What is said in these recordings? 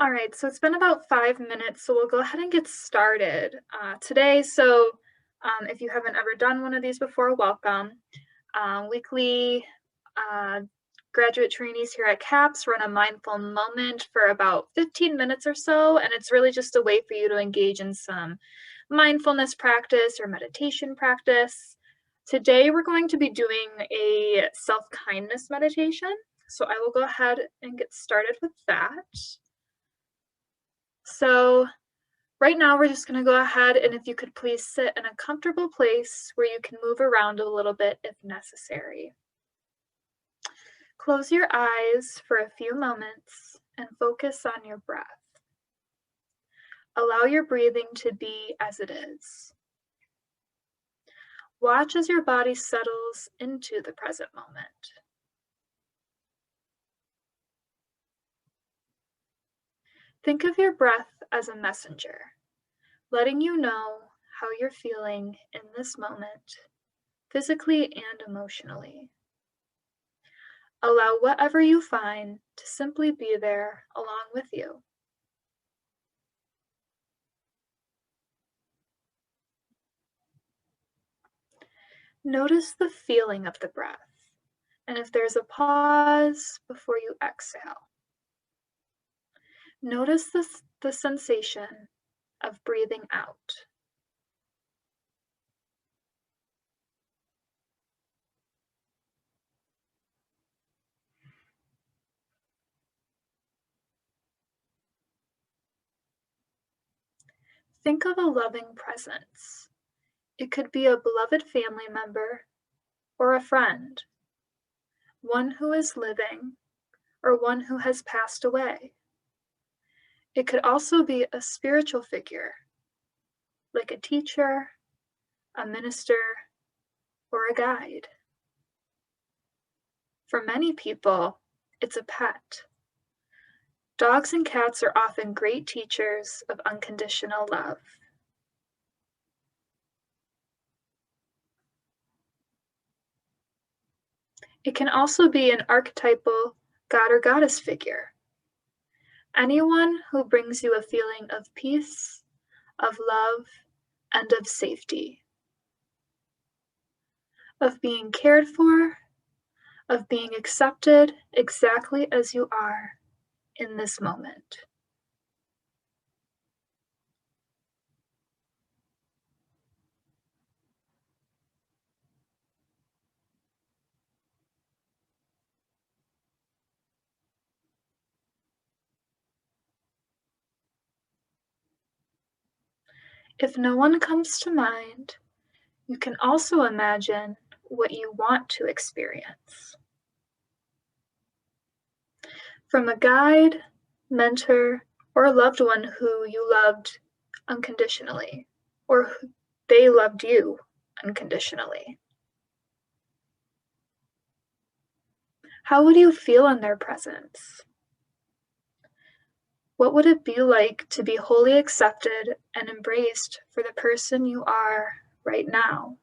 All right, so it's been about 5 minutes, so we'll go ahead and get started today. If you haven't ever done one of these before, welcome. Weekly uh, graduate trainees here at CAPS run a mindful moment for about 15 minutes or so, and it's really just a way for you to engage in some mindfulness practice or meditation practice. Today, we're going to be doing a self kindness meditation, so I will go ahead and get started with that. So right now we're just gonna go ahead and if you could please sit in a comfortable place where you can move around a little bit if necessary. Close your eyes for a few moments and focus on your breath. Allow your breathing to be as it is. Watch as your body settles into the present moment. Think of your breath as a messenger, letting you know how you're feeling in this moment, physically and emotionally. Allow whatever you find to simply be there along with you. Notice the feeling of the breath, and if there's a pause before you exhale, notice the sensation of breathing out. Think of a loving presence. It could be a beloved family member or a friend, one who is living or one who has passed away. It could also be a spiritual figure, like a teacher, a minister, or a guide. For many people, it's a pet. Dogs and cats are often great teachers of unconditional love. It can also be an archetypal god or goddess figure. Anyone who brings you a feeling of peace, of love, and of safety, of being cared for, of being accepted exactly as you are in this moment. If no one comes to mind, you can also imagine what you want to experience. From a guide, mentor, or loved one who you loved unconditionally, or they loved you unconditionally. How would you feel in their presence? What would it be like to be wholly accepted and embraced for the person you are right now?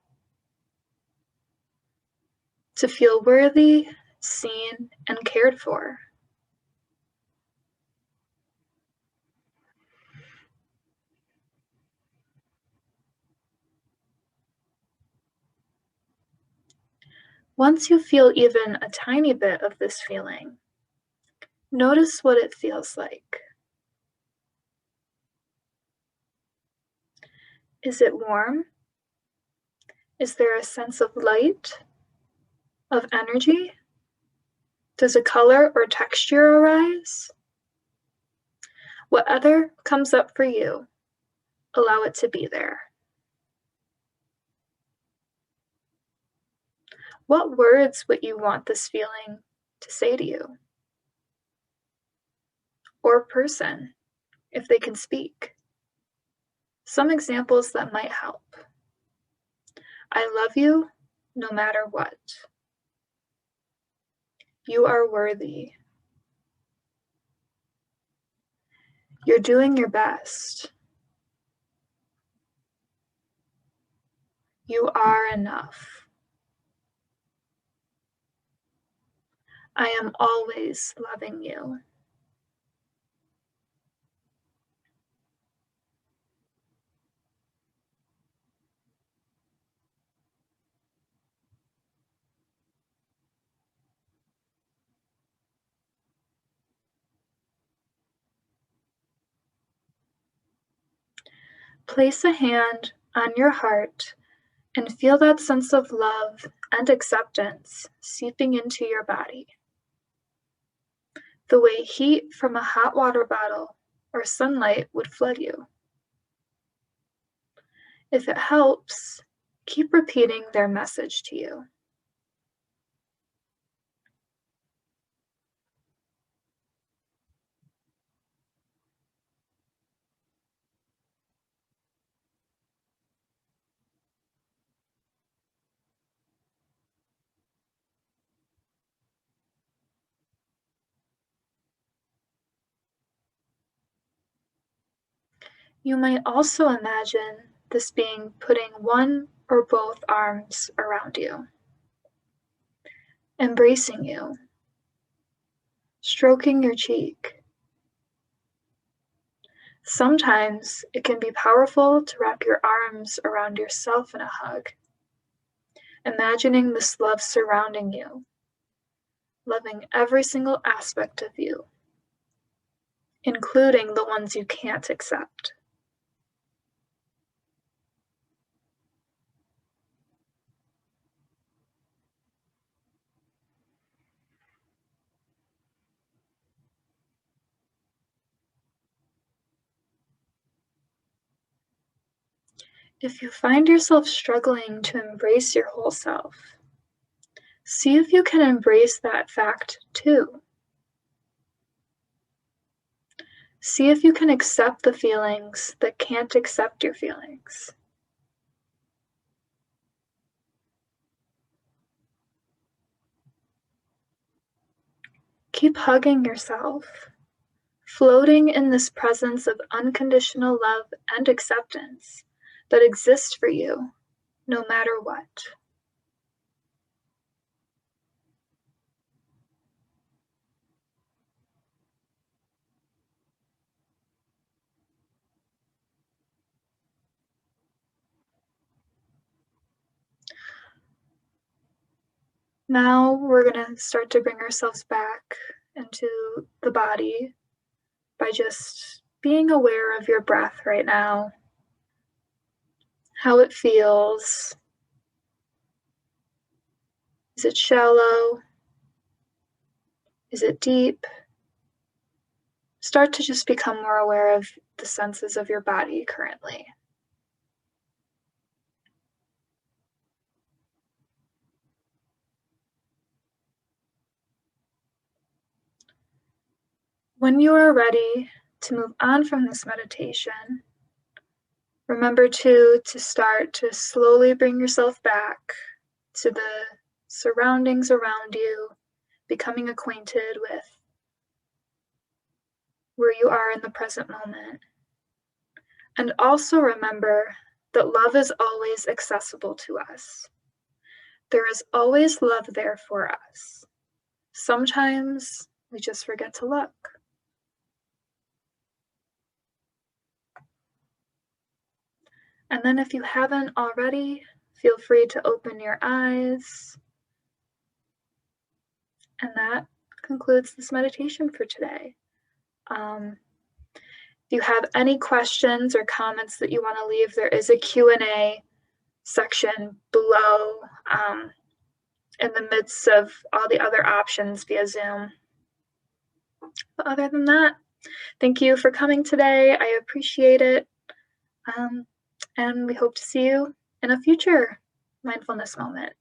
To feel worthy, seen, and cared for. Once you feel even a tiny bit of this feeling, notice what it feels like. Is it warm? Is there a sense of light, of energy? Does a color or texture arise? Whatever comes up for you, allow it to be there. What words would you want this feeling to say to you? Or person, if they can speak. Some examples that might help. I love you no matter what. You are worthy. You're doing your best. You are enough. I am always loving you. Place a hand on your heart and feel that sense of love and acceptance seeping into your body. The way heat from a hot water bottle or sunlight would flood you. If it helps, keep repeating their message to you. You might also imagine this being putting one or both arms around you, embracing you, stroking your cheek. Sometimes it can be powerful to wrap your arms around yourself in a hug, imagining this love surrounding you, loving every single aspect of you, including the ones you can't accept. If you find yourself struggling to embrace your whole self, see if you can embrace that fact too. See if you can accept the feelings that can't accept your feelings. Keep hugging yourself, floating in this presence of unconditional love and acceptance that exists for you no matter what. Now we're going to start to bring ourselves back into the body by just being aware of your breath right now, how it feels. Is it shallow? Is it deep? Start to just become more aware of the senses of your body currently. When you are ready to move on from this meditation, remember to start to slowly bring yourself back to the surroundings around you, becoming acquainted with where you are in the present moment. And also remember that love is always accessible to us. There is always love there for us. Sometimes we just forget to look. And then if you haven't already, feel free to open your eyes. And that concludes this meditation for today. If you have any questions or comments that you want to leave, there is a Q&A section below in the midst of all the other options via Zoom. But other than that, thank you for coming today. I appreciate it. And we hope to see you in a future mindfulness moment.